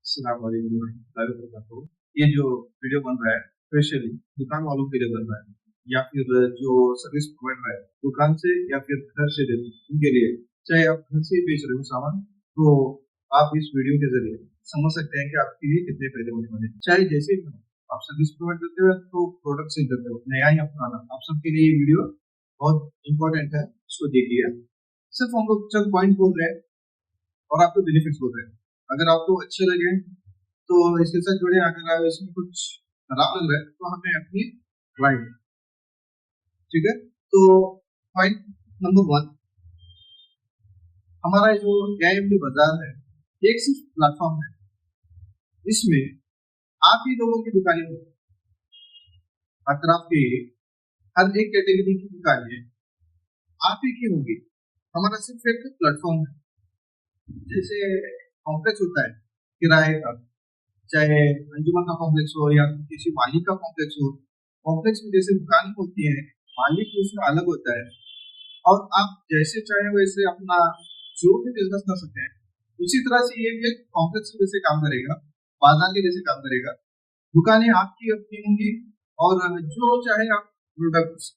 अस्सलाम वालेकुम warahmatullahi wabarakatuh। ये जो वीडियो बन रहा है स्पेशली दुकान वालों के लिए बन रहा है या फिर जो सर्विस प्रोवाइडर है दुकान से या फिर घर से देते हैं, उनके लिए। चाहे आप घर से ही बेच रहे हो सामान, तो आप इस वीडियो के जरिए समझ सकते हैं कि आपके लिए कितने फायदे होने वाले हैं। चाहे जैसे ही हो, आप सर्विस प्रोवाइड करते हो तो प्रोडक्ट सेल करते हो, नया या पुराना, आप सबके लिए ये वीडियो बहुत इंपॉर्टेंट है। इसको देखिए, सिर्फ हम लोग चंद पॉइंट बोल रहे हैं और आपको बेनिफिट्स बोल रहे हैं। अगर आपको अच्छे लगे तो इसके साथ जुड़े, अगर इसमें कुछ खराब लग रहा है तो हमें अपनी राइट। ठीक है, तो पॉइंट नंबर 1, हमारा जो एआईएमडी बाजार है एक सिर्फ प्लेटफॉर्म है। इसमें आप ही लोगों की दुकानें होंगी, अतराफ के हर एक कैटेगरी की दुकानें आप ही की होंगी। हमारा सिर्फ एक प्लेटफॉर्म है। जैसे कॉम्प्लेक्स होता है किराए का, चाहे अंजुमन का कॉम्प्लेक्स हो या किसी मालिक का कॉम्प्लेक्स हो, कॉम्प्लेक्स में जैसे दुकान होती है, मालिक उसमें अलग होता है और आप जैसे चाहे वैसे अपना जो भी बिजनेस कर सकते हैं। उसी तरह से ये भी एक कॉम्प्लेक्स के जैसे काम करेगा, बाजार के जैसे काम करेगा। दुकानें आपकी अपनी होंगी और जो चाहे आप प्रोडक्ट्स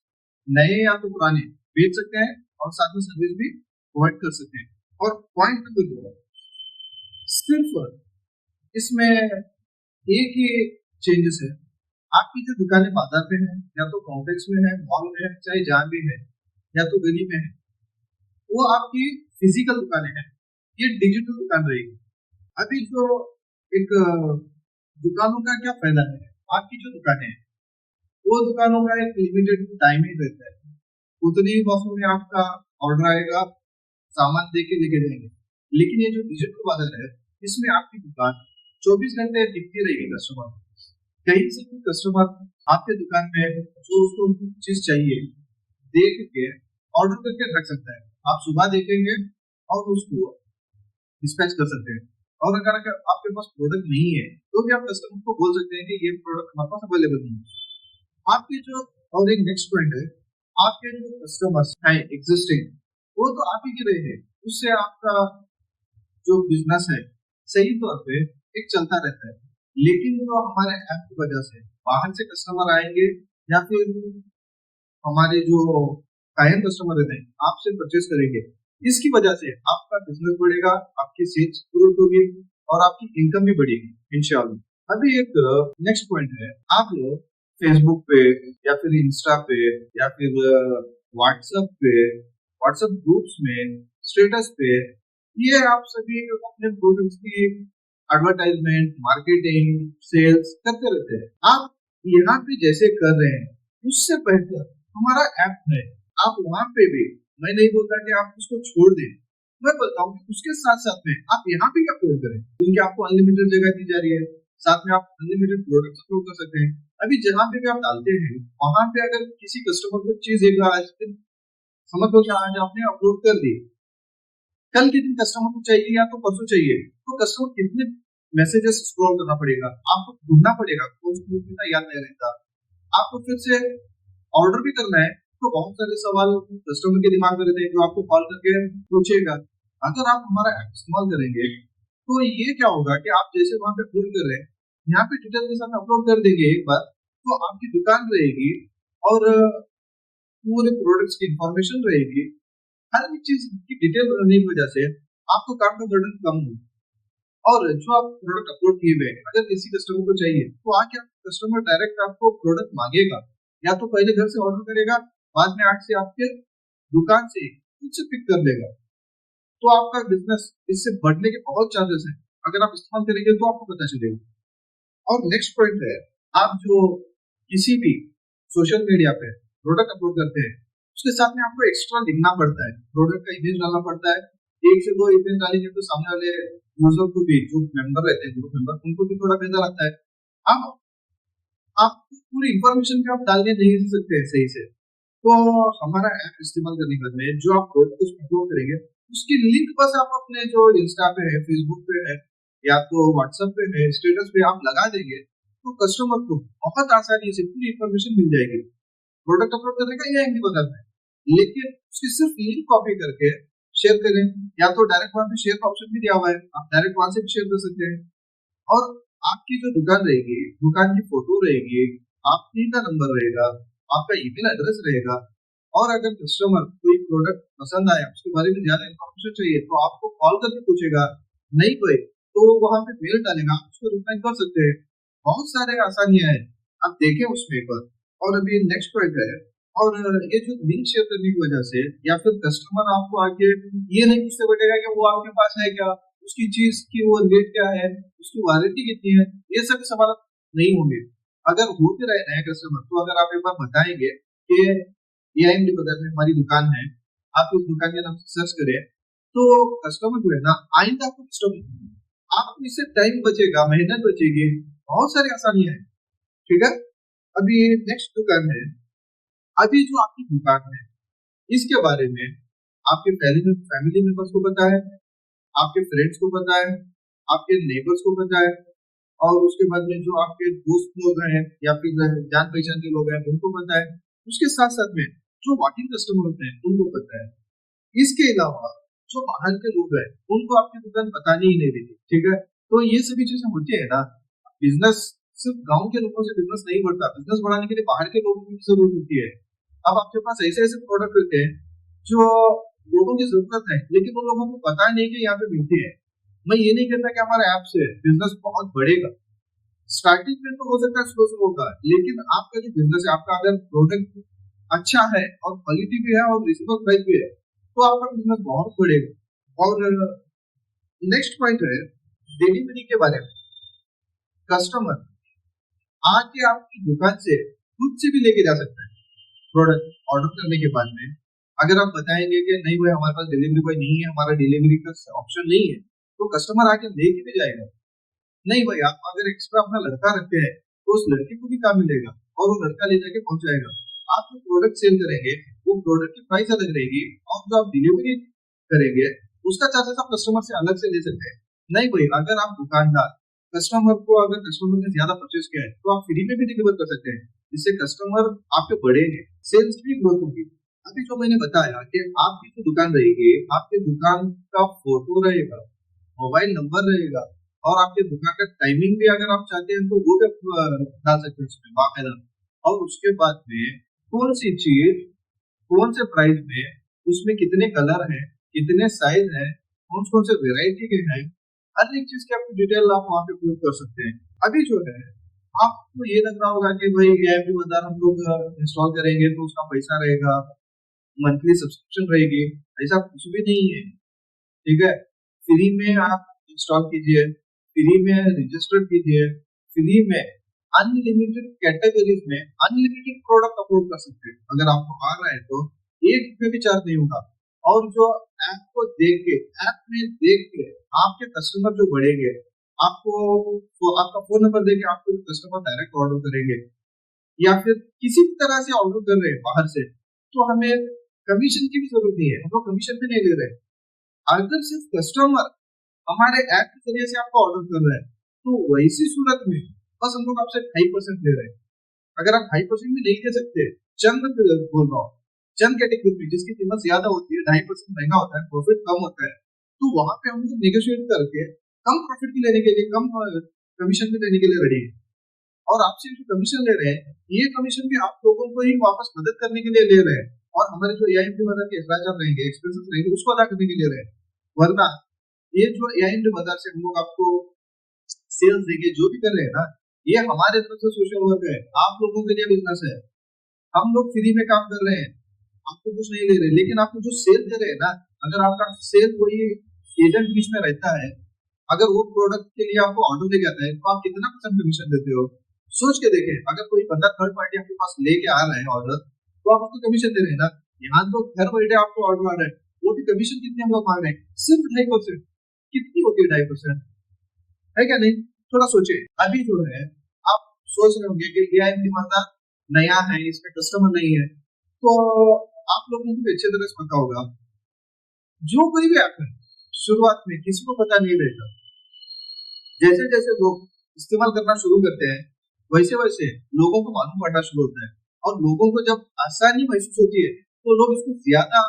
नए या तो पुराने बेच सकते हैं और साथ में सर्विस भी प्रोवाइड कर सकते हैं। और पॉइंट नंबर 2, सिर्फ इसमें एक ही चेंजेस है। आपकी जो दुकानें बाजार में है या तो कॉम्प्लेक्स में है, मॉल में है, चाहे जहाँ भी है या तो गली में है, वो आपकी फिजिकल दुकानें हैं, ये डिजिटल दुकान रहेगी। अभी जो एक दुकानों का क्या फायदा है, आपकी जो दुकानें हैं वो दुकानों का एक लिमिटेड टाइमिंग रहता है। उतनी ही वक्त में आपका ऑर्डर आएगा, सामान दे के लेके जाएंगे। लेकिन ये जो डिजिटल बाजार है इसमें आपकी दुकान 24 घंटे दिखती रहेगी कस्टमर। कहीं से भी कस्टमर आपके दुकान में जो उसको चीज चाहिए देख के ऑर्डर करके रख सकता है। आप सुबह देखेंगे और उसको डिस्पैच कर सकते हैं। और अगर आपके पास प्रोडक्ट नहीं है तो भी आप कस्टमर को बोल सकते हैं कि ये प्रोडक्ट हमारे पास अवेलेबल नहीं है। आपके जो और एक नेक्स्ट पॉइंट है, आपके जो कस्टमर्स हैं एग्जिस्टिंग, वो तो आप ही के रहे हैं, उससे आपका जो बिजनेस है सही तौर पे एक चलता रहता है। लेकिन जो हमारे ऐप की वजह से बाहर से कस्टमर आएंगे या फिर हमारे जो कायम कस्टमर रहते हैं आपसे परचेस करेंगे, इसकी वजह से आपका बिजनेस बढ़ेगा, आपकी सेल्स ग्रोथ होगी और आपकी इनकम भी बढ़ेगी इंशाल्लाह। अभी एक नेक्स्ट पॉइंट है, आप लोग फेसबुक पे या फिर इंस्टा पे या फिर व्हाट्सएप पे, व्हाट्सएप ग्रुप्स में, स्टेटस पे, ये आप सभी अपने प्रोडक्ट्स की एडवर्टाइजमेंट, मार्केटिंग, सेल्स करते रहते हैं। आप यहाँ पे जैसे कर रहे हैं उससे बेहतर हमारा ऐप है, आप वहां पे भी, मैं नहीं बोलता कि आप उसको छोड़ दें, मैं बोलता हूँ कि उसके साथ साथ में आप यहाँ पे क्या अपलोड करें, क्योंकि आपको अनलिमिटेड जगह दी जा रही है, साथ में आप अनलिमिटेड प्रोडक्ट्स अपलोड कर सकते हैं। अभी जहाँ पे भी आप डालते हैं वहां पे अगर किसी कस्टमर को चीज एक बार आज समझ लो कि आज आपने अपलोड कर दी, कल के दिन कस्टमर को चाहिए या तो परसों चाहिए, तो कस्टमर कितने मैसेजेस स्क्रॉल करना पड़ेगा, आपको ढूंढना पड़ेगा, कौन सी इतना याद नहीं रहता। आपको फिर से ऑर्डर भी करना है तो बहुत सारे सवाल कस्टमर के दिमाग में रहते हैं जो आपको कॉल करके पूछेगा। अगर आप हमारा ऐप इस्तेमाल करेंगे तो ये क्या होगा कि आप जैसे वहां पे अपलोड कर रहे हैं, यहाँ पे डिटेल के साथ अपलोड कर देंगे एक बार, तो आपकी दुकान रहेगी और पूरे प्रोडक्ट्स की इंफॉर्मेशन रहेगी। हर एक चीज की डिटेल रहने की वजह से आपको काम का बर्डन कम होगा। और जो आप प्रोडक्ट अपलोड किए हुए हैं, अगर किसी कस्टमर को चाहिए तो आके कस्टमर डायरेक्ट आपको प्रोडक्ट मांगेगा, या तो पहले घर से ऑर्डर करेगा, बाद में आके आपके दुकान से खुद से पिक कर लेगा। तो आपका बिजनेस इससे बढ़ने के बहुत चांसेस हैं, अगर आप इस्तेमाल करेंगे तो आपको पता चलेगा। और नेक्स्ट पॉइंट है, आप जो किसी भी सोशल मीडिया पे प्रोडक्ट अपलोड करते हैं उसके साथ में आपको एक्स्ट्रा लिखना पड़ता है, प्रोडक्ट का इमेज डालना पड़ता है। 1 से 2 इमेज डालेंगे तो सामने वाले यूजर को भी, जो मेंबर रहते हैं, ग्रुप मेंबर, उनको भी थोड़ा बेहतर आता है। आप पूरी इंफॉर्मेशन भी आप डालने नहीं सकते सही से, तो हमारा ऐप इस्तेमाल करने के बाद में जो आप प्रोडक्ट अपलोड करेंगे उसकी लिंक बस आप अपने जो इंस्टा पे है, फेसबुक पे है या तो व्हाट्सएप पे है, स्टेटस पे आप लगा देंगे तो कस्टमर को बहुत आसानी से पूरी इंफॉर्मेशन मिल जाएगी प्रोडक्ट अपलोड करने का या इनकी बदल में। लेकिन उसकी सिर्फ लिंक कॉपी करके शेयर करें, या तो डायरेक्ट वहां पे शेयर का ऑप्शन भी दिया हुआ है, आप डायरेक्ट वहां से भी शेयर कर सकते हैं। और आपकी जो दुकान रहेगी, दुकान की फोटो रहेगी, आपकी का नंबर रहेगा, आपका ईमेल एड्रेस रहेगा। और अगर कस्टमर कोई प्रोडक्ट पसंद आया, उसके बारे में ज्यादा इन्फॉर्मेशन चाहिए, तो आपको कॉल करके पूछेगा। नहीं कोई तो वहां पे मेल डालेगा, आप उसको रिप्लाई कर सकते हैं। बहुत सारे आसानियां हैं, आप देखें उसमें एक बार। और अभी नेक्स्ट पॉइंट है, और ये जो लिंक शेयर करने की वजह से, या फिर कस्टमर आपको आके ये नहीं पूछते बैठेगा कि वो आपके पास है क्या, उसकी चीज की वो रेट क्या है, उसकी वारंटी कितनी है, ये सब सवाल नहीं होंगे। अगर हो भी रहे नए कस्टमर, तो अगर आप एक बार बताएंगे कि एआईएमडी बाजार में हमारी दुकान है, आप उस दुकान के नाम से सर्च करें, तो कस्टमर जो है ना, आइंदा आपको कस्टमर, आपको इससे टाइम बचेगा, मेहनत बचेगी, बहुत सारी आसानियां हैं। ठीक है। अभी नेक्स्ट दुकान है, अभी जो आपकी दुकान है, इसके बारे में आपके फैमिली मेंबर्स को पता है, आपके फ्रेंड्स को पता है, आपके नेबर्स को पता है, और उसके बाद में जो आपके दोस्त लोग हैं या फिर जान पहचान के लोग हैं उनको पता है। उसके साथ साथ में जो वॉकिंग कस्टमर होते हैं उनको पता है। इसके अलावा जो बाहर के लोग हैं उनको आपकी दुकान बतानी ही नहीं देती। ठीक है। तो ये सभी चीजें होती है ना। बिजनेस सिर्फ गांव के लोगों से बिजनेस नहीं बढ़ता, बिजनेस बढ़ाने के लिए बाहर के लोगों की भी जरूरत होती है। अब आपके पास ऐसे ऐसे प्रोडक्ट होते हैं जो लोगों की जरूरत है, लेकिन उन लोगों को पता नहीं कि यहाँ पे मिलती है। मैं ये नहीं कहता कि हमारे ऐप से बिजनेस बहुत बढ़ेगा, स्टार्टिंग में तो हो सकता है स्लो स्लो होगा, लेकिन आपका जो बिजनेस है, आपका अगर प्रोडक्ट अच्छा है और क्वालिटी भी है और रिजनेबल प्राइस भी है, तो आपका बिजनेस बहुत बढ़ेगा। और नेक्स्ट पॉइंट है डिलीवरी के बारे में। कस्टमर आके आपकी दुकान से खुद से भी लेके जा सकता है प्रोडक्ट ऑर्डर करने के बाद में। अगर आप बताएंगे कि नहीं भाई हमारे पास डिलीवरी बॉय नहीं है, हमारा डिलीवरी का ऑप्शन नहीं है, तो कस्टमर आके लेके भी जाएगा। नहीं भाई, आप अगर एक्स्ट्रा अपना लड़का रखते हैं, तो उस लड़के को भी काम मिलेगा और वो लड़का ले जाके पहुंचाएगा। आप जो प्रोडक्ट सेल करेंगे, वो प्रोडक्ट की प्राइस अलग रहेगी, और जो आप डिलीवरी करेंगे उसका चार्जेस आप कस्टमर से अलग से ले सकते हैं। नहीं भाई, अगर आप दुकानदार अगर कस्टमर ने ज्यादा परचेज किया है, तो आप फ्री में भी डिलीवर कर सकते हैं, जिससे कस्टमर आपके बढ़ेंगे, सेल्स की ग्रोथ होगी। अभी जो मैंने बताया कि आपकी जो दुकान रहेगी, आपके दुकान का फोटो रहेगा, मोबाइल नंबर रहेगा, और आपके दुकान का टाइमिंग भी अगर आप चाहते हैं तो वो भी आप डाल सकते हैं उसमें बाकायदा। और उसके बाद में कौन सी चीज कौन से प्राइस में, उसमें कितने कलर हैं, कितने साइज हैं, कौन कौन से वेराइटी के हैं, हर एक चीज की आपको डिटेल आप वहाँ पे उपयोग कर सकते हैं। अभी जो है, आपको ये लग रहा होगा कि भाई एआईएमडी बाजार हम लोग इंस्टॉल करेंगे तो उसका पैसा रहेगा, मंथली सब्सक्रिप्शन रहेगी। ऐसा कुछ भी नहीं है। ठीक है। फ्री में आप इंस्टॉल कीजिए, फ्री में रजिस्टर कीजिए, फ्री में अनलिमिटेड कैटेगरीज में अनलिमिटेड प्रोडक्ट अपलोड कर सकते हैं। अगर आपको आ रहा है तो एक रुपये भी चार्ज नहीं होगा। और जो ऐप को देख के, ऐप में देख के आपके कस्टमर जो बढ़ेंगे, आपको तो आपका फोन नंबर देके आपको कस्टमर डायरेक्ट ऑर्डर करेंगे, या फिर किसी भी तरह से ऑर्डर कर रहे हैं बाहर से, तो हमें कमीशन की भी जरूरत नहीं है, हम लोग कमीशन भी नहीं ले रहे। अगर सिर्फ कस्टमर हमारे ऐप के जरिए से आपको ऑर्डर कर रहा है, तो वैसी सूरत में बस हम लोग आपसे 2.5% ले रहे हैं। अगर आप 2.5% भी नहीं दे सकते, चंद बोल रहा हूँ, चंद कैटेगरी में जिसकी कीमत ज्यादा होती है, 2.5% महंगा होता है, प्रॉफिट कम होता है, तो वहां पे हम लोग नेगोशिएट करके कम प्रॉफिट भी लेने के लिए, कम कमीशन भी लेने के लिए रेडी है। और आपसे जो कमीशन ले रहे हैं, ये कमीशन भी आप लोगों को ही वापस मदद करने के लिए ले रहे हैं, और हमारे जो एआईएमडी बाजार के अखराज रहेंगे, एक्सपेंसेस रहेंगे, उसको अदा करने के लिए रहे हैं। वरना ये जो एआईएमडी बाजार से हम लोग आपको सेल्स देंगे, जो भी कर रहे हैं ना, ये हमारे तरफ से सोशल वर्क है, आप लोगों के लिए बिजनेस है। हम लोग फ्री में काम कर रहे हैं, आपको कुछ नहीं ले रहे, लेकिन आपको जो सेल दे रहे हैं ना, अगर आपका सेल कोई एजेंट बीच में रहता है, अगर वो प्रोडक्ट के लिए आपको ऑर्डर लेके आता है, तो आप कितना % कमीशन देते हो? सोच के देखें। अगर कोई बंदा थर्ड पार्टी आपके पास लेके आ रहा है ऑर्डर, तो आप उसको कमीशन दे रहे हैं ना। यहाँ तो घर बैठे आपको ऑर्डर आ रहा है, वो भी कमीशन कितने हम लोग मांग रहे हैं? सिर्फ 2.5%। कितनी होती है 2.5%? है क्या नहीं? थोड़ा सोचे। अभी जो है, आप सोच रहे होंगे कि एआईएमडी मतलब नया है, इसमें कस्टमर नहीं है, तो आप लोगों को अच्छी तरह से पता होगा, जो कोई भी ऐप है, शुरुआत में किसी को पता नहीं रहेगा। जैसे जैसे लोग इस्तेमाल करना शुरू करते हैं, वैसे वैसे लोगों को मालूम पड़ना शुरू होता है, और लोगों को जब आसानी महसूस होती है, तो लोग इसको ज्यादा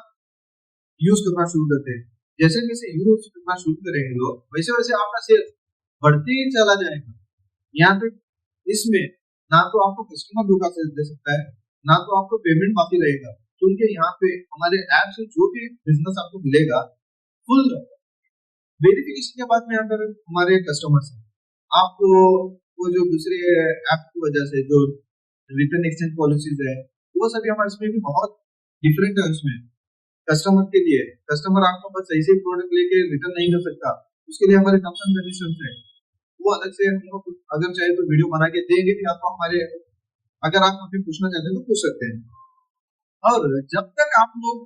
यूज करना शुरू करते हैं। जैसे जैसे यूज करना शुरू करेंगे लोग, वैसे वैसे आपका सेल बढ़ते ही चला जाएगा। यहाँ पे इसमें ना तो आपको कस्टमर धोखा दे सकता है, ना तो आपको पेमेंट बाकी रहेगा, क्योंकि यहाँ पे हमारे ऐप से जो भी बिजनेस आपको मिलेगा फुल वेरिफिकेशन के बाद में अगर हमारे कस्टमर से आपको वो जो दूसरे ऐप की वजह से जो रिटर्न एक्सचेंज पॉलिसीज है वो सभी हमारे इसमें भी बहुत डिफरेंट है। उसमें कस्टमर के लिए कस्टमर आपको बस ऐसे ही प्रोडक्ट लेके रिटर्न नहीं कर सकता, उसके लिए हमारे टर्म्स एंड कंडीशंस है, वो अलग से हम लोग अगर चाहे तो वीडियो बना के देंगे भी आपको हमारे, अगर आप हमें पूछना चाहते हैं तो पूछ सकते हैं। और जब तक आप लोग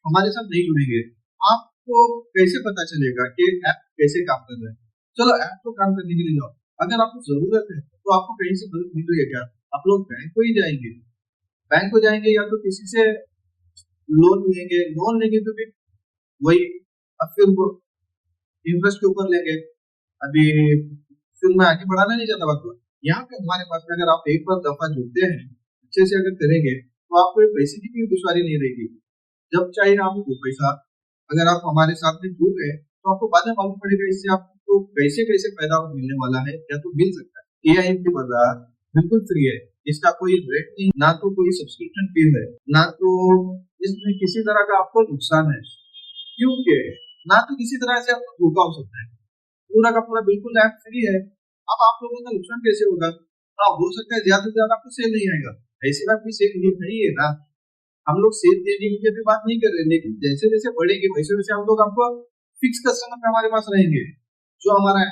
हमारे साथ नहीं जुड़ेंगे आपको कैसे पता चलेगा कि ऐप कैसे काम कर रहा है। चलो ऐप तो काम करने के लिए जाओ, अगर आपको जरूरत है तो आपको कहीं से मदद मिल रही है क्या, आप लोग बैंक को ही जाएंगे, बैंक को जाएंगे या तो किसी से लोन लेंगे तो भी वही, अब फिर वो इंटरेस्ट के ऊपर लेंगे। अभी फिर मैं आगे बढ़ाना नहीं चाहता बात को। यहाँ पे हमारे पास में अगर आप एक बार दफा जुड़ते हैं अच्छे से अगर करेंगे तो आपको पैसे की भी दुश्वारी नहीं रहेगी। जब चाहे आपको पैसा अगर आप हमारे साथ में जुड़ गए तो आपको बाद में मालूम पड़ेगा इससे आपको कैसे कैसे फायदा मिलने वाला है या तो मिल सकता है। एआई की बाजार बिल्कुल फ्री है, इसका कोई रेट नहीं, ना तो कोई सब्सक्रिप्शन फी है, ना तो इसमें किसी तरह का आपको नुकसान है, क्योंकि ना तो किसी तरह से आपको धोखा हो सकता है। पूरा का पूरा बिल्कुल ऐप फ्री है। अब आप लोगों का नुकसान कैसे होगा? हाँ हो सकता है ज्यादा से ज्यादा आपको सेल नहीं आएगा, ऐसी बात भी सेल नहीं है ना, हम लोग सेल देने की भी बात नहीं कर रहे, लेकिन जैसे जैसे बढ़ेंगे वैसे वैसे हम लोग आपको फिक्स कस्टमर हमारे पास रहेंगे, जो हमारा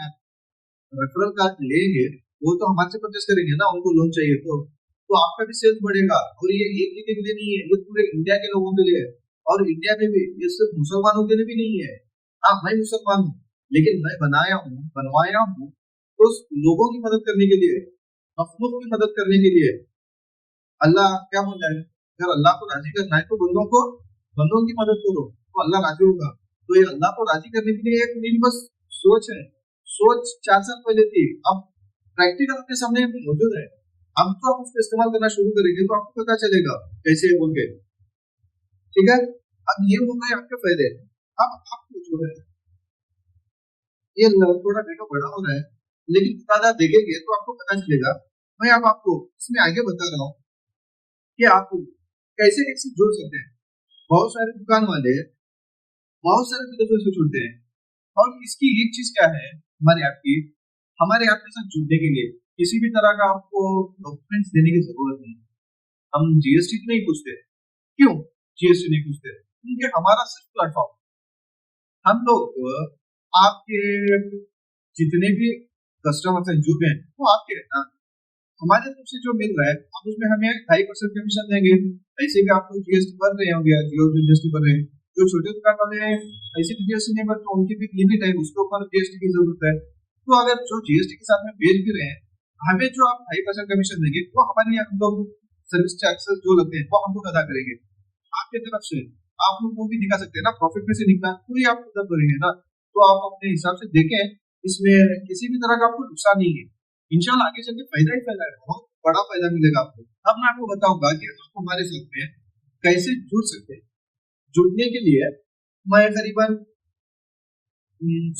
रेफरल कार्ड लेंगे वो तो हमारे से परचेस करेंगे ना, उनको लोन चाहिए तो आपका भी सेल्स बढ़ेगा। और ये एक जगह के लिए नहीं है, ये पूरे इंडिया के लोगों के लिए है, और इंडिया में भी ये सिर्फ मुसलमानों के लिए भी नहीं है। हाँ मैं मुसलमान हूँ लेकिन मैं बनवाया हूँ तो लोगों की मदद करने के लिए, मखलूक की मदद करने के लिए। अल्लाह क्या बोल रहा है, अगर अल्लाह को राजी करना है तो बंदों की मदद करो तो अल्लाह राजी होगा। तो ये अल्लाह को राजी करने के लिए एक मेरी बस सोच है, सोच 4 साल पहले थी, अब प्रैक्टिकल अपने सामने मौजूद है। अब तो आप उसको इस्तेमाल करना शुरू करेंगे तो आपको पता चलेगा कैसे बोल के, ठीक है। अब ये हो गए आपके फायदे। अब आपको जो है ये थोड़ा वीडियो बड़ा हो रहा है लेकिन ज्यादा देखेंगे तो आपको पता चलेगा। मैं अब आपको इसमें आगे बता रहा हूँ कि आप कैसे इससे जुड़ सकते हैं। बहुत सारे दुकान वाले बहुत सारे तरीके से जुड़ते हैं, और इसकी एक चीज क्या है हमारे ऐप के साथ जुड़ने के लिए किसी भी तरह का आपको डॉक्यूमेंट्स देने की जरूरत नहीं। हम जीएसटी नहीं पूछते। क्यों जीएसटी नहीं पूछते? क्योंकि हमारा सिर्फ प्लेटफॉर्म, हम लोग आपके जितने भी कस्टमर हैं जो हैं वो आपके हैं ना, हमारे तरफ से जो मिल रहा है आप उसमें हमें 2.5% कमीशन देंगे। ऐसे भी आप लोग जीएसटी भर रहे होंगे, जियो जीएसटी भर रहे हैं, जो छोटे दुकान वाले हैं ऐसे भी जीएसटी नहीं भरते, उनकी भी लिमिट है, उसके ऊपर जीएसटी की जरूरत है। तो अगर जो जीएसटी के साथ में बेच भी रहे हैं हमें जो आप 2.5% कमीशन देंगे वो हमारे यहाँ हम लोग सर्विस टैक्सेस जो लगते हैं वो हम लोग अदा करेंगे आपके तरफ से। आप लोग वो भी दिखा सकते हैं ना, प्रॉफिट में से निकला पूरी आप अदा करेंगे ना, तो आप अपने हिसाब से देखें, इसमें किसी भी तरह का आपको नुकसान नहीं है। इंशाल्लाह आगे चल के फायदा ही फायदा है, बहुत बड़ा फायदा मिलेगा आपको। अब मैं आपको बताऊंगा कि आप हमारे साथ में कैसे जुड़ सकते हैं। जुड़ने के लिए मैं करीबन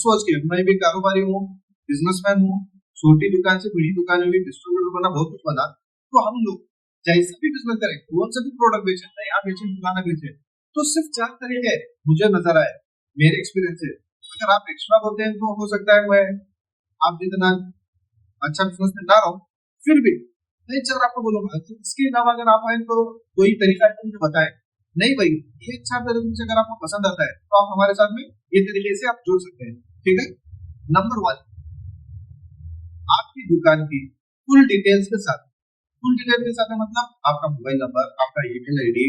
सोच के, मैं भी कारोबारी हूँ, बिजनेसमैन हूँ, छोटी दुकान से बड़ी दुकान में भी डिस्ट्रीब्यूटर बना, बहुत कुछ बना। तो हम लोग जैसे भी बिजनेस करें, कौन सा भी प्रोडक्ट बेचे, नया बेचे पुराना बेचे, तो सिर्फ 4 तरीके मुझे नजर आए मेरे एक्सपीरियंस से। अगर आप एक्स्ट्रा बोलते हैं तो हो सकता है मैं आप जितना अच्छा बिजनेस में ना रहो, फिर भी नहीं चल आपको बोलूंगा इसके अलावा अगर आप आए तो कोई तरीका है तो मुझे बताएं। नहीं भाई ये अच्छा तरीके से अगर आपको पसंद आता है तो आप हमारे साथ में ये तरीके से आप जुड़ सकते हैं, ठीक है। नंबर 1, आपकी दुकान की फुल डिटेल्स के साथ, फुल डिटेल के साथ मतलब आपका मोबाइल नंबर, आपका ईमेल आईडी,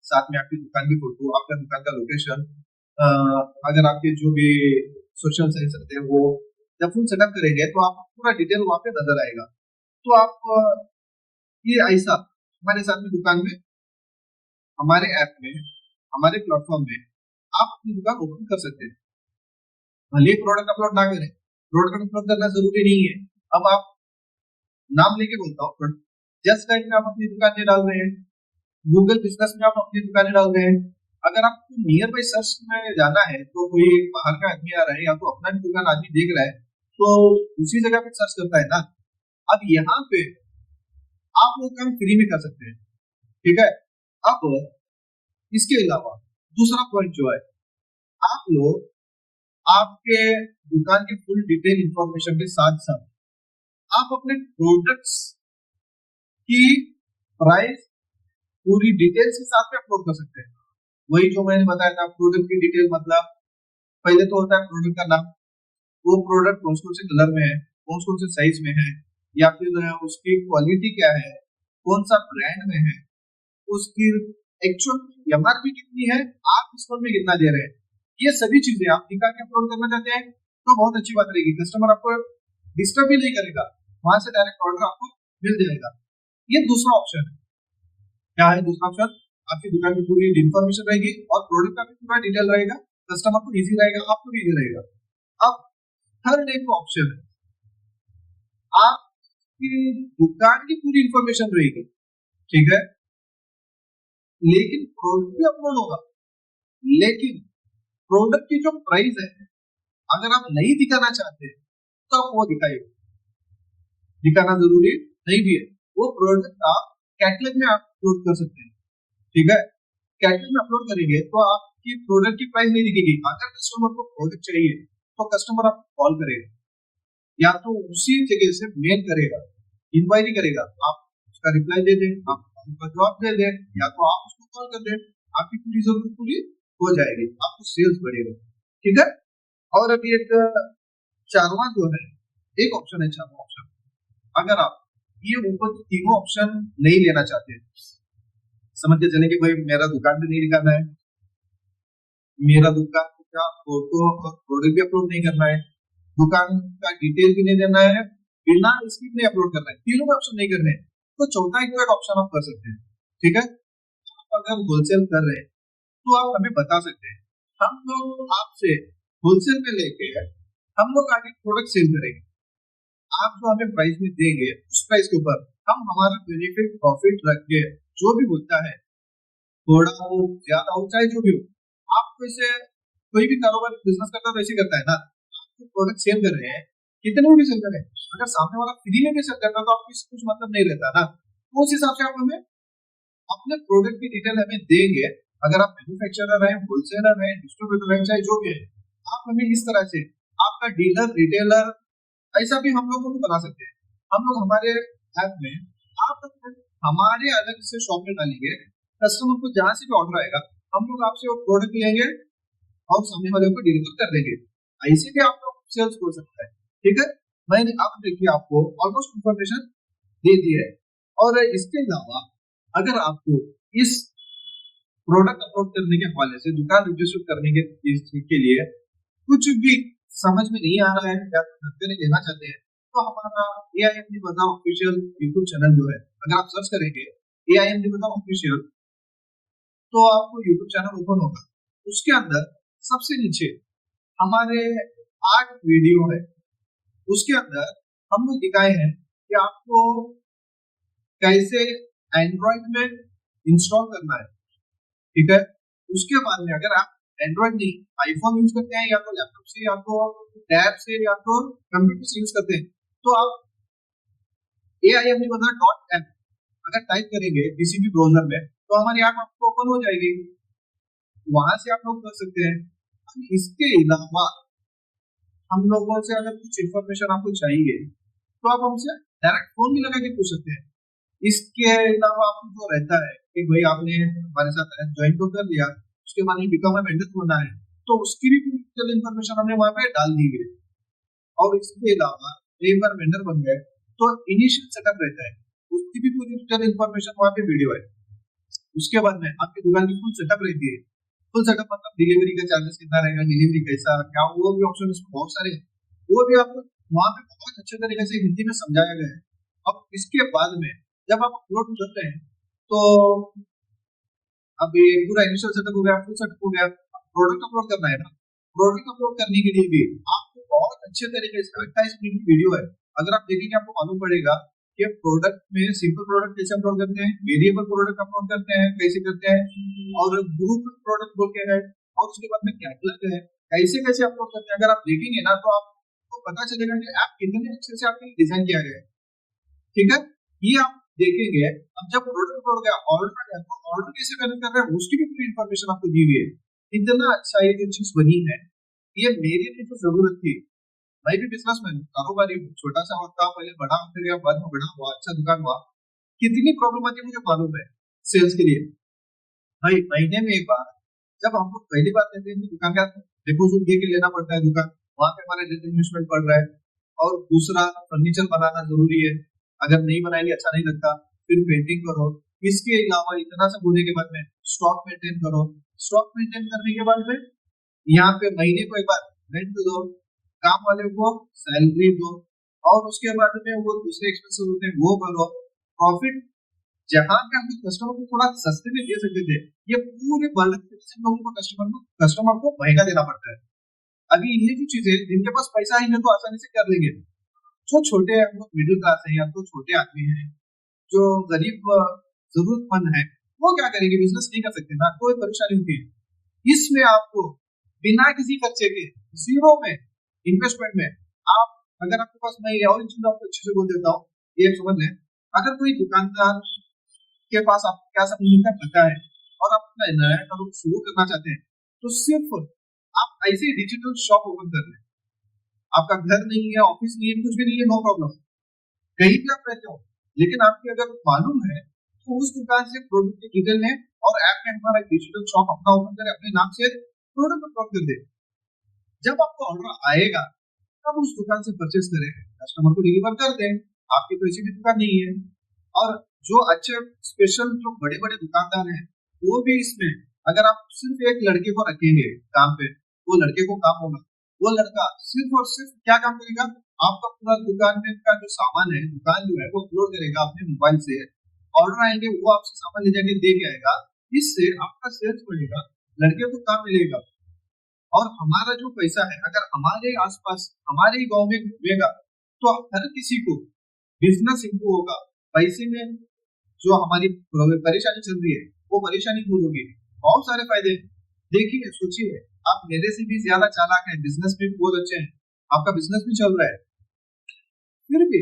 साथ में आपकी दुकान की फोटो, आपका दुकान का लोकेशन, अगर आपके जो भी सोशल साइट्स रहते हैं वो जब फुल सेटअप करेंगे तो आप पूरा डिटेल वहां पे नजर आएगा। तो आप ये ऐसा हमारे साथ में दुकान में, हमारे ऐप में, हमारे प्लेटफॉर्म में आप अपनी दुकान ओपन कर सकते हैं। भले प्रोडक्ट अपलोड ना करें, प्रोडक्ट अपलोड करना जरूरी नहीं है। अब आप नाम लेके बोलता हूँ, जस्ट लाइक में आप अपनी दुकान में डाल रहे हैं, गूगल बिजनेस में आप अपनी दुकानें डाल रहे हैं। अगर आपको नियर बाई सर्च में जाना है तो कोई बाहर का आदमी आ रहा है या तो अपना भी दुकान आदमी देख रहा है तो उसी जगह पे सर्च करता है ना। अब यहाँ पे आप वो काम फ्री में कर सकते हैं, ठीक है। अब इसके अलावा दूसरा पॉइंट जो है, आप लोग आपके दुकान की फुल डिटेल इंफॉर्मेशन के साथ साथ आप अपने प्रोडक्ट्स की प्राइस पूरी डिटेल्स के साथ में अपलोड कर सकते हैं। वही जो मैंने बताया था, प्रोडक्ट की डिटेल मतलब पहले तो होता है प्रोडक्ट का नाम, वो प्रोडक्ट कौन कौन से कलर में है, कौन से साइज में है, या फिर उसकी क्वालिटी क्या है, कौन सा ब्रांड में है, उसकी एक्चुअल एमआरपी कितनी है, आप स्टोर में कितना दे रहे हैं, ये सभी चीजें आप दिखा के अपलोड करना चाहते हैं तो बहुत अच्छी बात रहेगी। कस्टमर आपको डिस्टर्ब भी नहीं करेगा, वहां से डायरेक्ट ऑर्डर आपको मिल जाएगा। ये दूसरा ऑप्शन है। क्या है दूसरा ऑप्शन? आपकी दुकान की पूरी इन्फॉर्मेशन रहेगी और प्रोडक्ट का भी पूरा डिटेल रहेगा, कस्टमर को इजी रहेगा, आपको भी इजी रहेगा। अब थर्ड एक ऑप्शन है, आपकी दुकान की पूरी इंफॉर्मेशन रहेगी, ठीक है, लेकिन प्रोडक्ट भी अपलोड होगा, लेकिन प्रोडक्ट की जो प्राइस है अगर आप नहीं दिखाना चाहते तो आप वो दिखाइए, दिखाना जरूरी नहीं भी है। वो प्रोडक्ट आप कैटलॉग में अपलोड कर सकते हैं, ठीक है। कैटलॉग में अपलोड करेंगे तो आपकी प्रोडक्ट की प्राइस नहीं दिखेगी। अगर कस्टमर को प्रोडक्ट चाहिए तो कस्टमर आपको कॉल करेगा, या तो उसी जगह से मेल करेगा, इंक्वायरी करेगा, आप उसका रिप्लाई दे दें, आप उसका जवाब दे दें, या तो आप उसको कॉल कर दें, आपकी पूरी जरूरत पूरी हो जाएगी, आपको सेल्स बढ़ेगा, ठीक है। और अभी एक चारवां जो है, एक ऑप्शन है चारवां ऑप्शन, अगर आप ये ऊपर तीनों ऑप्शन नहीं लेना चाहते, समझ के चले कि भाई मेरा दुकान भी नहीं दिखाना है, मेरा दुकान का फोटो और प्रोडक्ट भी अपलोड नहीं करना है, दुकान का डिटेल भी नहीं देना है, बिना स्क्रिप्ट नहीं अपलोड करना है, तीनों में ऑप्शन नहीं करने हैं, तो चौथा एक ऑप्शन आप कर सकते हैं, ठीक है। आप अगर होलसेल कर रहे हैं तो आप हमें बता सकते हैं, हम लोग आपसे होलसेल में लेके हम लोग आगे प्रोडक्ट सेल करेंगे, आप जो हमें प्राइस में देंगे उस प्राइस के ऊपर हम हमारा बेनिफिट प्रॉफिट रख के जो भी होता है, थोड़ा हो ज्यादा हो चाहे जो भी हो, आप जैसे कोई भी कारोबार बिजनेस करता है तो ऐसे करता है ना, आप प्रोडक्ट सेल कर रहे हैं कितने में भी सेल करें, अगर सामने वाला फ्री में भी सेल करता है तो आपको इससे कुछ मतलब नहीं रहता ना, तो उस हिसाब से आप हमें अपने प्रोडक्ट की डिटेल हमें देंगे। अगर आप मैन्युफैक्चरर हैं, होलसेलर हैं, डिस्ट्रीब्यूटर हैं, चाहे जो भी है, आप हमें इस तरह से आपका डीलर रिटेलर ऐसा भी हम लोगों को बना सकते हैं। हम लोग हमारे ऐप में आप हमारे अलग से शॉप में डालेंगे, कस्टमर को जहां से भी ऑर्डर आएगा हम लोग आपसे वो प्रोडक्ट लेंगे और सामने वाले को डिलीवर कर देंगे। ऐसे भी आप लोग सेल्स हो सकता है, ठीक है। मैंने आप देखिए आपको ऑलमोस्ट इंफॉर्मेशन दे दी है। और इसके अलावा अगर आपको इस प्रोडक्ट अपलोड करने के हवाले से, दुकान रजिस्टर करने के लिए कुछ भी समझ में नहीं आ रहा है या जानकारी लेना चाहते हैं तो हमारा AIMD बताओ ऑफिशियल यूट्यूब चैनल जो है, अगर आप सर्च करेंगे AIMD बताओ ऑफिशियल तो आपको यूट्यूब चैनल ओपन होगा। उसके अंदर सबसे नीचे हमारे 8 वीडियो है, उसके अंदर हम लोग दिखाए हैं कि आपको कैसे एंड्रॉइड में इंस्टॉल करना है, ठीक है। उसके बाद में अगर आप एंड्रॉइड नहीं आईफोन यूज करते हैं, या तो लैपटॉप से, या तो टैब से, या तो कंप्यूटर से यूज करते हैं, तो आप AIMD अगर टाइप करेंगे किसी भी ब्राउजर में तो हमारी ऐप आपको ओपन हो जाएगी, वहां से आप लोग कर सकते हैं। इसके अलावा हम लोगों से अगर कुछ इंफॉर्मेशन आपको चाहिए तो आप हमसे डायरेक्ट फोन भी लगा के पूछ सकते हैं। इसके अलावा आपको जो रहता है कि भाई आपने हमारे साथ ज्वाइन तो कर लिया, उसके बाद बिकम वेंडर होना है, तो उसकी भी पूरी इंफॉर्मेशन हमने वहां पे डाल दी है। और इसके अलावा एक बार वेंडर बन गए तो इनिशियल सेटअप रहता है, उसकी भी पूरी डिटेल इंफॉर्मेशन वहां पे वीडियो है। उसके बाद में आपकी दुकान की फुल सेटअप रहती है, फुल सेटअप मतलब डिलीवरी का चार्जेस कितना रहेगा, डिलीवरी कैसा क्या, वो भी ऑप्शन इसमें बहुत सारे हैं, वो भी आपको वहां पे बहुत अच्छे तरीके से हिंदी में समझाया गया है। अब इसके बाद में जब आप अपलोड करते हैं तो अब ये पूरा इनिशियल सेटअप हो गया, फुल सेटअप हो गया, प्रोडक्ट अपलोड करना है ना, प्रोडक्ट अपलोड करने के लिए भी आपको बहुत अच्छे तरीके से 28 मिनट की वीडियो है, अगर आप देखेंगे आपको मालूम पड़ेगा कि प्रोडक्ट में सिंपल प्रोडक्ट कैसे अपलोड करते हैं, वेरिएबल प्रोडक्ट अपलोड करते हैं कैसे करते हैं, और ग्रुप प्रोडक्ट बोल के है, और उसके बाद में कैटलॉग है, कैसे कैसे अपलोड करते हैं। अगर आप देखेंगे ना तो आपको पता चलेगा कि ऐप कितने अच्छे से आपके लिए डिजाइन किया गया है। ठीक है, ये आप देखेंगे। अब जब प्रोडक्ट हो गया, ऑर्डर आ गया, तो ऑर्डर कैसे करना कर रहे हैं उसकी भी पूरी इन्फॉर्मेशन आपको दी हुई है। इतना अच्छा ये जो चीज बनी है, ये मेरे लिए तो जरूरत थी। मैं भी बिजनेसमैन हूँ, कारोबारी हूँ, छोटा सा होता पहले बड़ा हो गया, बाद में बड़ा हुआ, अच्छा दुकान हुआ। कितनी प्रॉब्लम आती है मुझे मालूम है सेल्स के लिए। भाई महीने में एक बार, जब हम लोग पहली बार लेते हैं तो दुकान का डिपोजिट दे के लेना पड़ता है दुकान, वहां पे हमारा इन्वेस्टमेंट पड़ रहा है। और दूसरा, फर्नीचर बनाना जरूरी है, अगर नहीं बनाएंगे अच्छा नहीं लगता। फिर पेंटिंग करो, इसके अलावा इतना सब होने के बाद में स्टॉक मेंटेन करो। स्टॉक मेंटेन करने के बाद में यहाँ पे महीने को एक बार रेंट दो, काम वाले को सैलरी दो, और उसके बाद में वो दूसरे एक्सपेंसेस होते हैं वो करो। प्रॉफिट जहां पे हम कस्टमर को थोड़ा सस्ते में दे सकते थे, ये पूरे बल्क से लोगों को कस्टमर को महंगा देना पड़ता है। अभी ये जो चीजें जिनके पास पैसा है तो आसानी से कर लेंगे। जो छोटे मिडिल क्लास है या तो छोटे आदमी हैं, जो गरीब जरूरतमंद है, वो क्या करेंगे, बिजनेस नहीं कर सकते ना, कोई परेशानी होती है। इसमें आपको बिना किसी खर्चे के, जीरो में, इन्वेस्टमेंट में, आप, अगर आपके पास, मैं और चीज आपको अच्छे से बोल देता हूँ, ये समझ लें। अगर कोई दुकानदार के पास आपको क्या सब मिलता है पता है, और आप अपना नया काम शुरू करना चाहते हैं, तो सिर्फ आप ऐसे डिजिटल शॉप ओपन कर लें। आपका घर नहीं है, ऑफिस नहीं है, कुछ भी नहीं है, नो प्रॉब्लम, कहीं भी आप रहते हो, लेकिन आपको अगर मालूम है तो उस दुकान से प्रोडक्ट की डिटेल है, और ऐप में हमारा डिजिटल शॉप अपना ओपन करें, अपने नाम से प्रोडक्ट अपलोड कर दे। जब आपको ऑर्डर आएगा तब उस दुकान से परचेस करें, कस्टमर को डिलीवर कर दें, आपकी कोई भी दुकान नहीं है। और जो अच्छे स्पेशल जो बड़े बड़े दुकानदार हैं, वो भी इसमें, अगर आप सिर्फ एक लड़के को रखेंगे काम पे, वो लड़के को काम होगा, वो लड़का सिर्फ और सिर्फ क्या काम करेगा, आपका पूरा दुकान में का जो सामान है, दुकान जो है वो अपलोड करेगा अपने मोबाइल से। ऑर्डर आएंगे, वो आपसे सामान ले जाके दे के आएगा। इससे आपका सेल्स बढ़ेगा, लड़के को काम मिलेगा, और हमारा जो पैसा है अगर हमारे आसपास, हमारे ही गांव में घूमेगा, तो हर किसी को बिजनेस इम्प्रूव होगा। पैसे में जो हमारी परेशानी चल रही है, वो परेशानी दूर होगी। बहुत सारे फायदे। देखिए, सोचिए, आप मेरे से भी ज्यादा चालाक हैं, बिजनेस में बहुत अच्छे हैं, आपका बिजनेस भी चल रहा है, फिर भी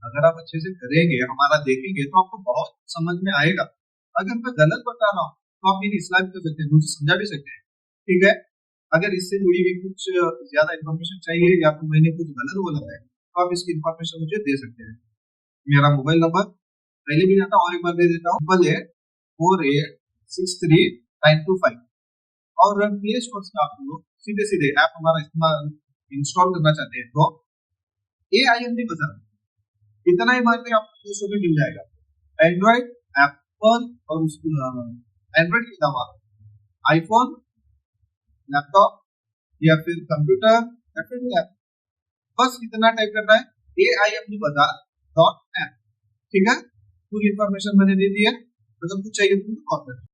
अगर आप अच्छे से करेंगे, हमारा देखेंगे, तो आपको बहुत समझ में आएगा। अगर मैं गलत बता रहा हूँ तो आप मेरी इस्लाह भी कर सकते हैं, मुझे समझा भी सकते हैं। ठीक है, अगर इससे जुड़ी हुई कुछ ज्यादा इन्फॉर्मेशन चाहिए, या फिर मैंने कुछ गलत बोला है, तो आप इसकी इन्फॉर्मेशन मुझे दे सकते हैं। मेरा मोबाइल नंबर पहले भी जाता हूँ और एक बार दे देता हूँ, 88486392 5। और प्ले स्टोर से आप लोग सीधे सीधे ऐप हमारा इस्तेमाल इंस्टॉल करना चाहते हैं तो AIMD बाजार, इतना ही मार्केट आपको 200 में मिल जाएगा। एंड्रॉइड, एप्पल, और एंड्रॉइड के अलावा आईफोन, लैपटॉप, या फिर कंप्यूटर, या फिर लैप, बस इतना टाइप करना है AIMD बाजार.app। ठीक है, पूरी इंफॉर्मेशन मैंने दे दी है, अगर कुछ चाहिए तो कॉल करें।